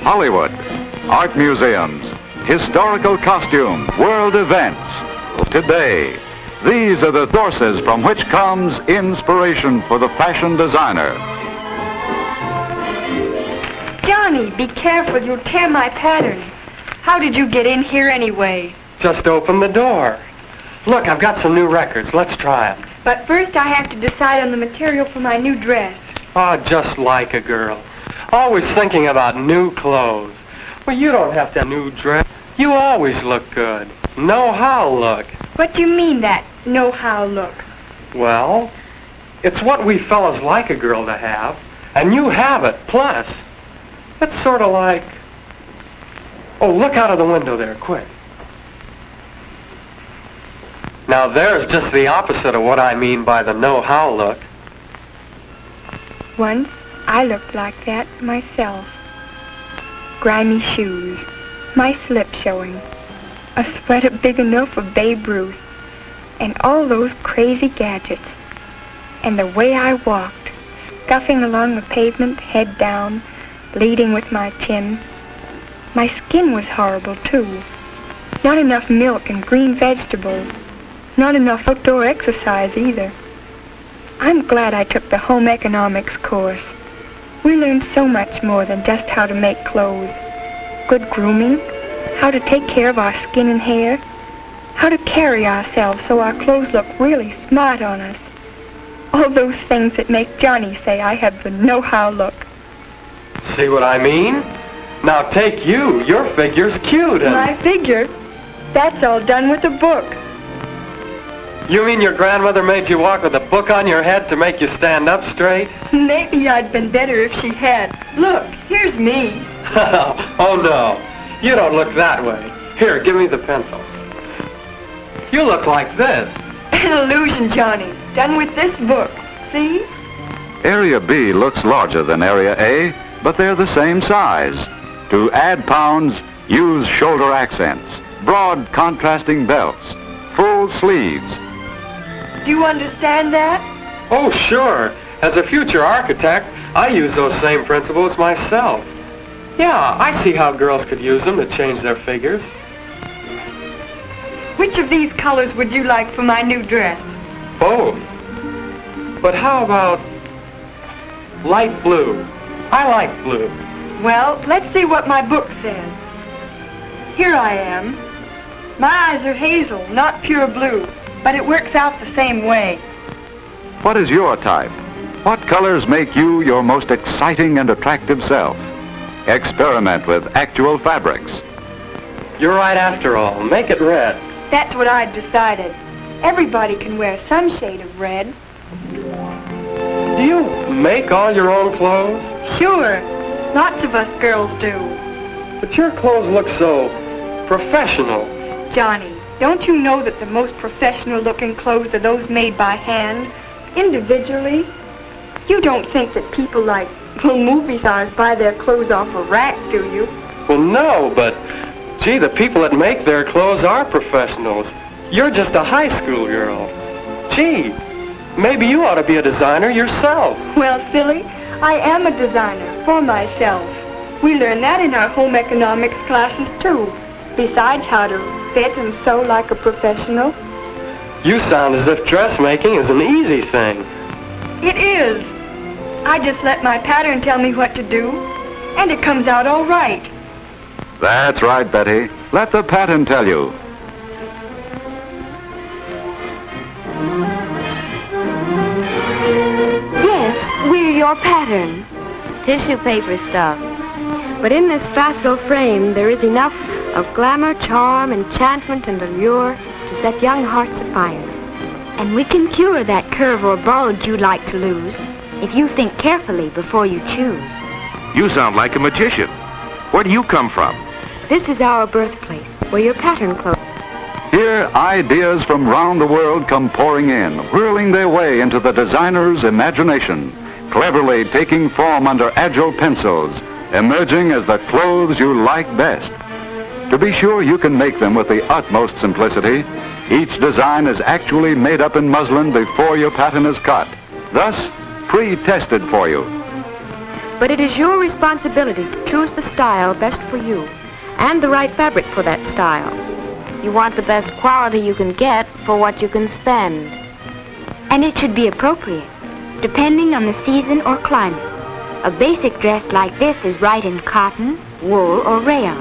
Hollywood, art museums, historical costumes, world events. Today, these are the sources from which comes inspiration for the fashion designer. Johnny, be careful, you'll tear my pattern. How did you get in here anyway? Just open the door. Look, I've got some new records. Let's try them. But first I have to decide on the material for my new dress. Oh, just like a girl. Always thinking about new clothes. Well, you don't have to have a new dress. You always look good. Know-how look. What do you mean, that know-how look? Well, it's what we fellas like a girl to have, and you have it, plus. It's sort of like... Oh, look out of the window there, quick. Now, there's just the opposite of what I mean by the know-how look. Once, I looked like that myself. Grimy shoes, my slip showing, a sweater big enough for Babe Ruth, and all those crazy gadgets. And the way I walked, scuffing along the pavement, head down, bleeding with my chin. My skin was horrible, too. Not enough milk and green vegetables. Not enough outdoor exercise, either. I'm glad I took the home economics course. We learned so much more than just how to make clothes. Good grooming, how to take care of our skin and hair, how to carry ourselves so our clothes look really smart on us. All those things that make Johnny say I have the know-how look. See what I mean? Now take you. Your figure's cute and... My figure? That's all done with a book. You mean your grandmother made you walk with a book on your head to make you stand up straight? Maybe I'd been better if she had. Look, here's me. Oh, no. You don't look that way. Here, give me the pencil. You look like this. An illusion, Johnny. Done with this book. See? Area B looks larger than Area A, but they're the same size. To add pounds, use shoulder accents, broad contrasting belts, full sleeves. Do you understand that? Oh, sure. As a future architect, I use those same principles myself. Yeah, I see how girls could use them to change their figures. Which of these colors would you like for my new dress? Both. But how about light blue? I like blue. Well, let's see what my book says. Here I am. My eyes are hazel, not pure blue, but it works out the same way. What is your type? What colors make you your most exciting and attractive self? Experiment with actual fabrics. You're right after all. Make it red. That's what I'd decided. Everybody can wear some shade of red. Do you make all your own clothes? Sure. Lots of us girls do. But your clothes look so professional. Johnny, don't you know that the most professional-looking clothes are those made by hand, individually? You don't think that people like, well, movie stars buy their clothes off a rack, do you? Well, no, but, gee, the people that make their clothes are professionals. You're just a high school girl. Gee, maybe you ought to be a designer yourself. Well, silly, I am a designer for myself. We learn that in our home economics classes, too, besides how to fit and sew like a professional. You sound as if dressmaking is an easy thing. It is. I just let my pattern tell me what to do, and it comes out all right. That's right, Betty. Let the pattern tell you. Yes, we're your pattern. Tissue paper stuff. But in this facile frame, there is enough of glamour, charm, enchantment, and allure to set young hearts afire. And we can cure that curve or bulge you'd like to lose if you think carefully before you choose. You sound like a magician. Where do you come from? This is our birthplace, where your pattern clothes. Here, ideas from round the world come pouring in, whirling their way into the designer's imagination, cleverly taking form under agile pencils, emerging as the clothes you like best. To be sure you can make them with the utmost simplicity, each design is actually made up in muslin before your pattern is cut, thus pre-tested for you. But it is your responsibility to choose the style best for you and the right fabric for that style. You want the best quality you can get for what you can spend. And it should be appropriate, depending on the season or climate. A basic dress like this is right in cotton, wool, or rayon.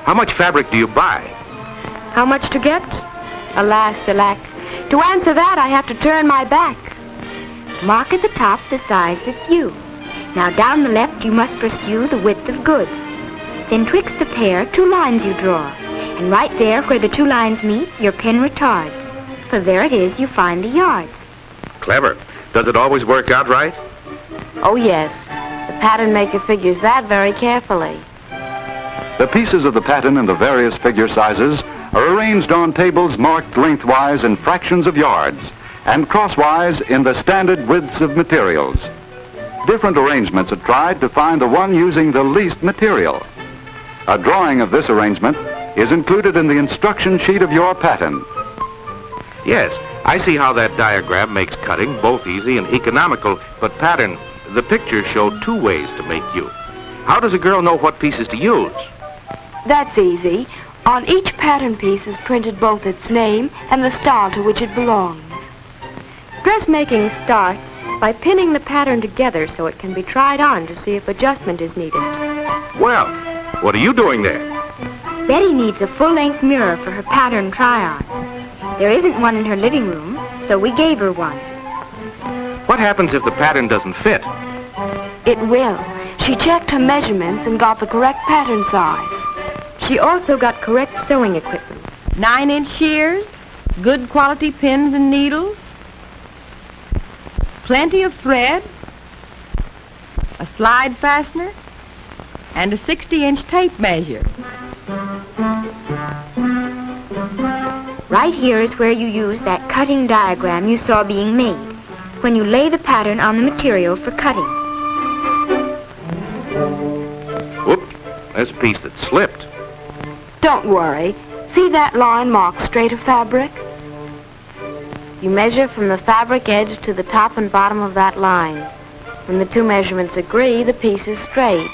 How much fabric do you buy? How much to get? Alas, alack. To answer that, I have to turn my back. Mark at the top the size that's you. Now down the left you must pursue the width of goods. Then twixt the pair, 2 lines you draw. And right there where the 2 lines meet, your pen retards. For there it is you find the yards. Clever. Does it always work out right? Oh, yes. The pattern maker figures that very carefully. The pieces of the pattern in the various figure sizes are arranged on tables marked lengthwise in fractions of yards and crosswise in the standard widths of materials. Different arrangements are tried to find the one using the least material. A drawing of this arrangement is included in the instruction sheet of your pattern. Yes, I see how that diagram makes cutting both easy and economical, but pattern, the pictures show 2 ways to make you. How does a girl know what pieces to use? That's easy. On each pattern piece is printed both its name and the style to which it belongs. Dressmaking starts by pinning the pattern together so it can be tried on to see if adjustment is needed. Well, what are you doing there? Betty needs a full-length mirror for her pattern try-on. There isn't one in her living room, so we gave her one. What happens if the pattern doesn't fit? It will. She checked her measurements and got the correct pattern size. She also got correct sewing equipment. 9-inch shears, good quality pins and needles, plenty of thread, a slide fastener, and a 60-inch tape measure. Right here is where you use that cutting diagram you saw being made, when you lay the pattern on the material for cutting. Whoop, there's a piece that slipped. Don't worry. See that line marked straight of fabric? You measure from the fabric edge to the top and bottom of that line. When the 2 measurements agree, the piece is straight.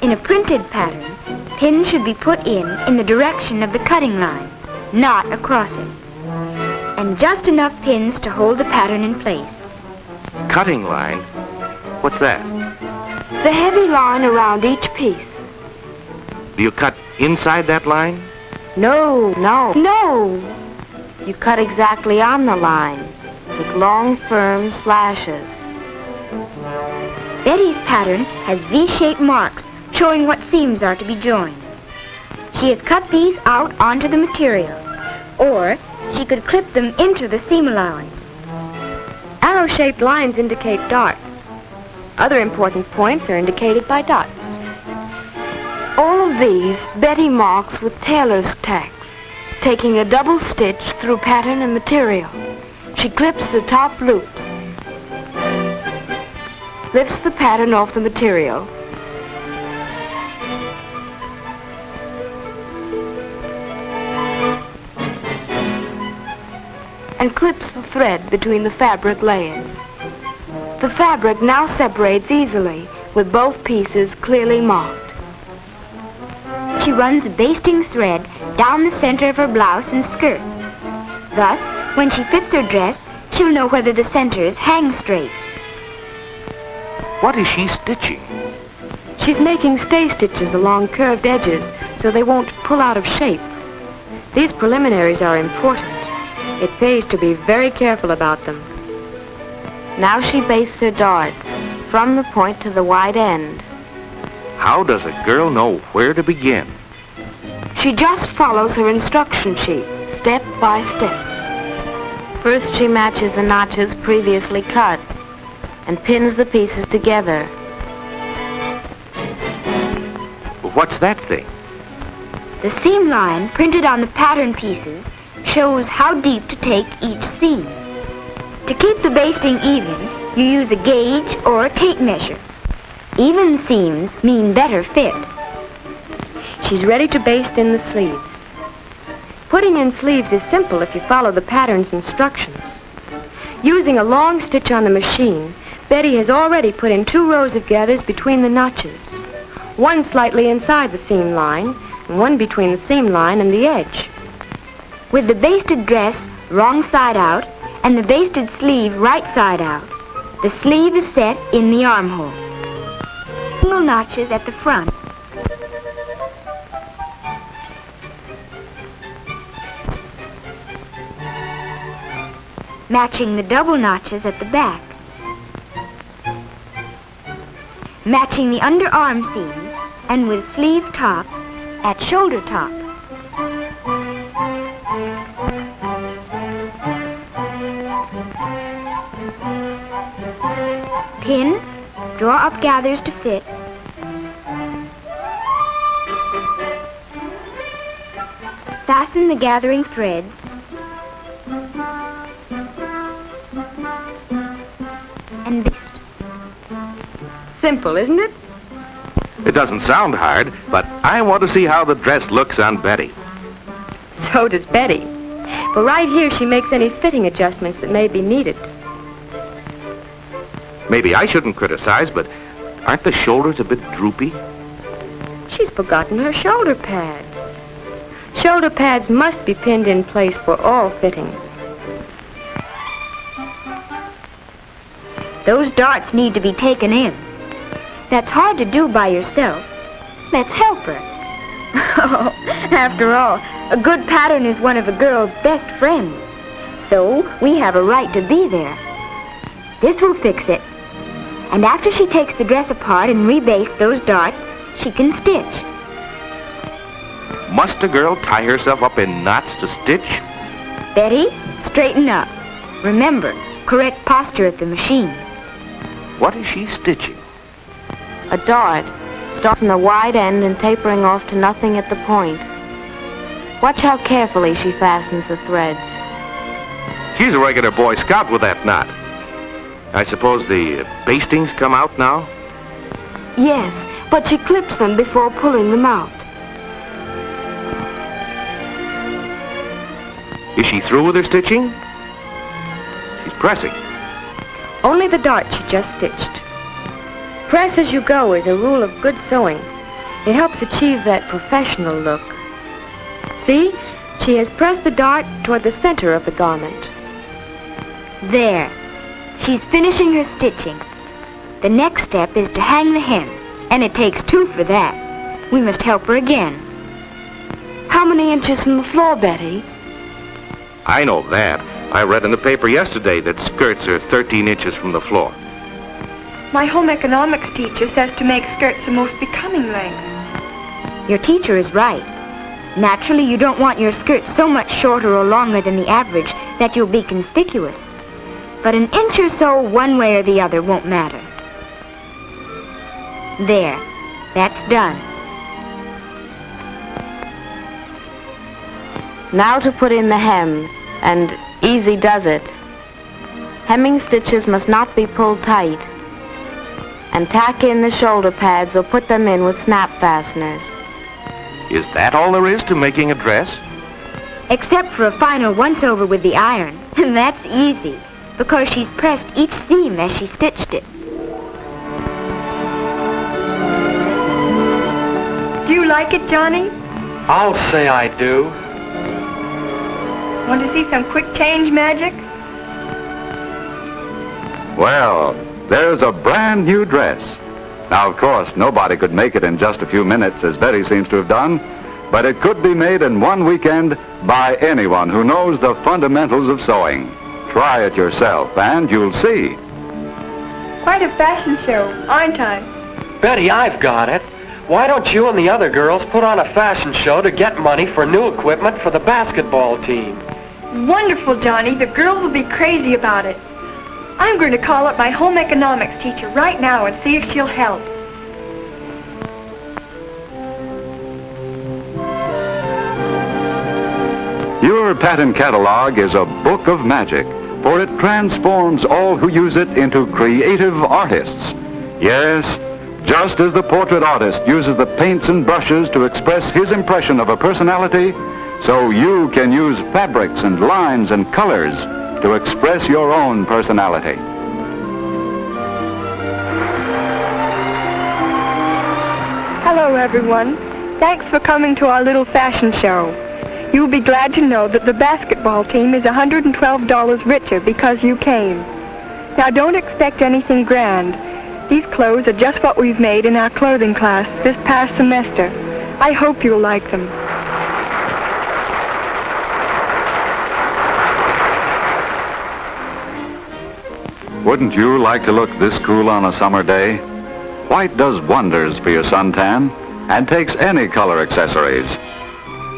In a printed pattern, pins should be put in the direction of the cutting line, not across it. And just enough pins to hold the pattern in place. Cutting line? What's that? The heavy line around each piece. Do you cut inside that line? No. You cut exactly on the line, with long, firm slashes. Betty's pattern has V-shaped marks showing what seams are to be joined. She has cut these out onto the material, or she could clip them into the seam allowance. Arrow-shaped lines indicate darts. Other important points are indicated by dots. All of these Betty marks with tailor's tacks, taking a double stitch through pattern and material. She clips the top loops, lifts the pattern off the material, and clips the thread between the fabric layers. The fabric now separates easily, with both pieces clearly marked. She runs a basting thread down the center of her blouse and skirt. Thus, when she fits her dress, she'll know whether the centers hang straight. What is she stitching? She's making stay stitches along curved edges so they won't pull out of shape. These preliminaries are important. It pays to be very careful about them. Now she bastes her darts from the point to the wide end. How does a girl know where to begin? She just follows her instruction sheet, step by step. First, she matches the notches previously cut and pins the pieces together. What's that thing? The seam line printed on the pattern pieces shows how deep to take each seam. To keep the basting even, you use a gauge or a tape measure. Even seams mean better fit. She's ready to baste in the sleeves. Putting in sleeves is simple if you follow the pattern's instructions. Using a long stitch on the machine, Betty has already put in 2 rows of gathers between the notches. One slightly inside the seam line, and one between the seam line and the edge. With the basted dress wrong side out and the basted sleeve right side out, the sleeve is set in the armhole. Single notches at the front. Matching the double notches at the back. Matching the underarm seams and with sleeve top at shoulder top. Pin, draw up gathers to fit. Fasten the gathering threads. And baste. Simple, isn't it? It doesn't sound hard, but I want to see how the dress looks on Betty. So does Betty. But right here she makes any fitting adjustments that may be needed. Maybe I shouldn't criticize, but aren't the shoulders a bit droopy? She's forgotten her shoulder pads. Shoulder pads must be pinned in place for all fittings. Those darts need to be taken in. That's hard to do by yourself. Let's help her. Oh, after all, a good pattern is one of a girl's best friends. So we have a right to be there. This will fix it. And after she takes the dress apart and rebaste those darts, she can stitch. Must a girl tie herself up in knots to stitch? Betty, straighten up. Remember, correct posture at the machine. What is she stitching? A dart, starting the wide end and tapering off to nothing at the point. Watch how carefully she fastens the threads. She's a regular Boy Scout with that knot. I suppose the bastings come out now? Yes, but she clips them before pulling them out. Is she through with her stitching? She's pressing. Only the dart she just stitched. Press as you go is a rule of good sewing. It helps achieve that professional look. See? She has pressed the dart toward the center of the garment. There. She's finishing her stitching. The next step is to hang the hem, and it takes 2 for that. We must help her again. How many inches from the floor, Betty? I know that. I read in the paper yesterday that skirts are 13 inches from the floor. My home economics teacher says to make skirts the most becoming length. Your teacher is right. Naturally, you don't want your skirt so much shorter or longer than the average that you'll be conspicuous. But an inch or so one way or the other won't matter. There. That's done. Now to put in the hem, and easy does it. Hemming stitches must not be pulled tight. And tack in the shoulder pads or put them in with snap fasteners. Is that all there is to making a dress? Except for a final once-over with the iron. And that's easy, because she's pressed each seam as she stitched it. Do you like it, Johnny? I'll say I do. Want to see some quick change magic? Well, there's a brand new dress. Now, of course, nobody could make it in just a few minutes, as Betty seems to have done, but it could be made in one weekend by anyone who knows the fundamentals of sewing. Try it yourself, and you'll see. Quite a fashion show, aren't I? Betty, I've got it. Why don't you and the other girls put on a fashion show to get money for new equipment for the basketball team? Wonderful, Johnny. The girls will be crazy about it. I'm going to call up my home economics teacher right now and see if she'll help. Your patent catalog is a book of magic, for it transforms all who use it into creative artists. Yes, just as the portrait artist uses the paints and brushes to express his impression of a personality, so you can use fabrics and lines and colors to express your own personality. Hello, everyone. Thanks for coming to our little fashion show. You'll be glad to know that the basketball team is $112 richer because you came. Now, don't expect anything grand. These clothes are just what we've made in our clothing class this past semester. I hope you'll like them. Wouldn't you like to look this cool on a summer day? White does wonders for your suntan and takes any color accessories.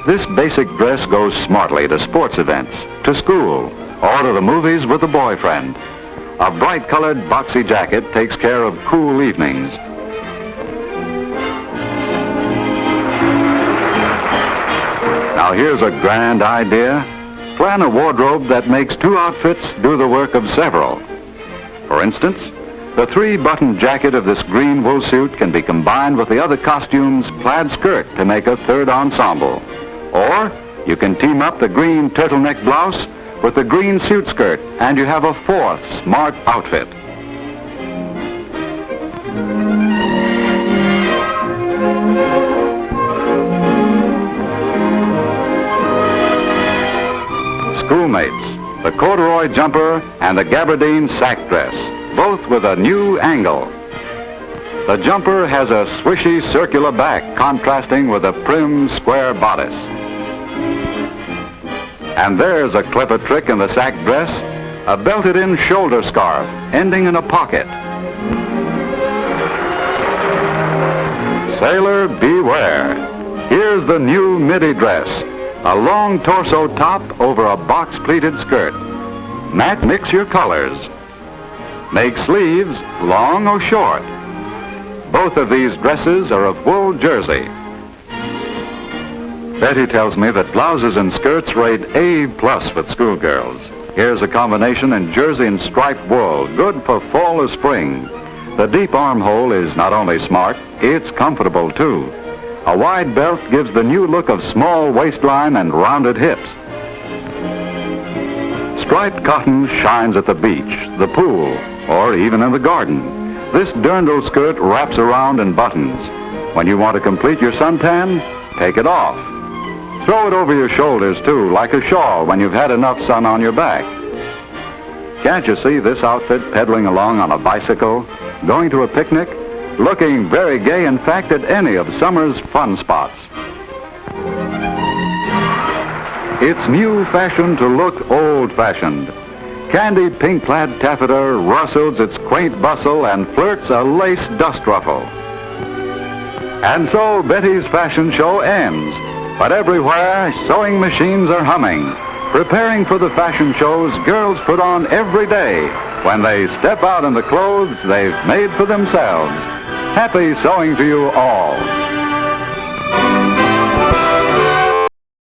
This basic dress goes smartly to sports events, to school, or to the movies with a boyfriend. A bright-colored boxy jacket takes care of cool evenings. Now here's a grand idea. Plan a wardrobe that makes two outfits do the work of several. For instance, the three-button jacket of this green wool suit can be combined with the other costume's plaid skirt to make a third ensemble. Or you can team up the green turtleneck blouse with the green suit skirt, and you have a fourth smart outfit. Schoolmates, the corduroy jumper and the gabardine sack dress, both with a new angle. The jumper has a swishy circular back contrasting with a prim square bodice. And there's a clever trick in the sack dress, a belted-in shoulder scarf ending in a pocket. Sailor, beware. Here's the new midi dress, a long torso top over a box-pleated skirt. Mix your colors. Make sleeves long or short. Both of these dresses are of wool jersey. Betty tells me that blouses and skirts rate A+ with schoolgirls. Here's a combination in jersey and striped wool, good for fall or spring. The deep armhole is not only smart, it's comfortable too. A wide belt gives the new look of small waistline and rounded hips. Striped cotton shines at the beach, the pool, or even in the garden. This dirndl skirt wraps around and buttons. When you want to complete your suntan, take it off. Throw it over your shoulders, too, like a shawl when you've had enough sun on your back. Can't you see this outfit pedaling along on a bicycle, going to a picnic, looking very gay, in fact, at any of summer's fun spots? It's new fashion to look old-fashioned. Candied pink plaid taffeta rustles its quaint bustle and flirts a lace dust ruffle. And so Betty's fashion show ends. But everywhere, sewing machines are humming, preparing for the fashion shows girls put on every day when they step out in the clothes they've made for themselves. Happy sewing to you all.